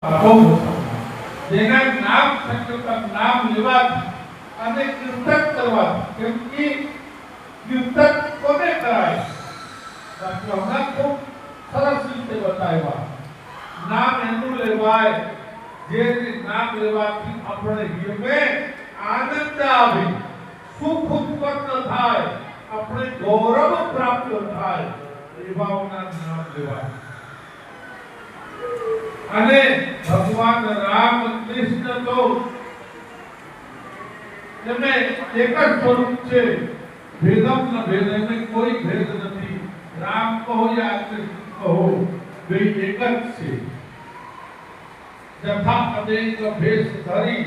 જેના નામ સંકલ્પ નામ લેવાથી અને કીર્તન કરવાથી કેમ કે કીર્તન કોને કરાય હમણાં ખૂબ સરસ રીતે બતાવ્યા નામ એનું લેવાય જે નામ લેવાથી આપણે જીવે આનંદ આવે સુખ ઉત્પન્ન થાય આપણે ગૌરવ પ્રાપ્ત થાય એવાઓના નામ લેવાય અને ભગવાન રામ કૃષ્ણ તો એમને એક જ સ્વરૂપ છે ભેદમ ન ભેદ એમાં કોઈ ભેદ નથી રામ કહો યા કૃષ્ણ કહો બે એક જ છે જથા અનેક ભેસ ધરી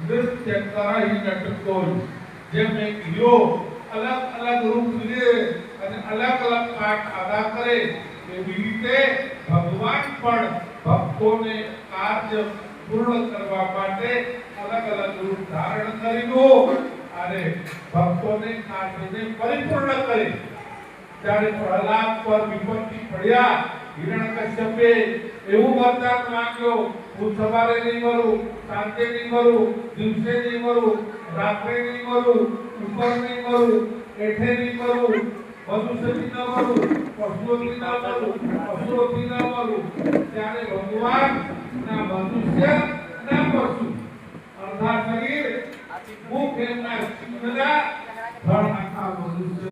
નૃત્ય કરાઈ નટકોઈ જેમ એક યો અલગ અલગ રૂપ લે અને અલગ અલગ પાઠ અદા કરે એવી રીતે ભગવાન પણ ભક્તોને કાર્ય પૂર્ણ કરવા માટે અલગ અલગ રૂપ ધારણ કર્યું અને ભક્તોને કાર્યને પરિપૂર્ણ કરી ત્યારે પ્રહલાદ પર વિપત્તિ પડ્યા હિરણ્યકશ્યપે એવું વરદાન માંગ્યો હું સવારે નહીં મરું સાંજે નહીં મરું દિવસે નહીં મરું રાત્રે નહીં મરું ઉપર નહીં મરું એઠે નહીં મરું મનુષ્યથી ન મરું પશુઓથી ન મરું પશુઓથી ન મરું ત્યારે ભગવાન ના મનુષ્ય ના પશુ અર્ધા શરીર મુખ એમના ધડ આખા મનુષ્ય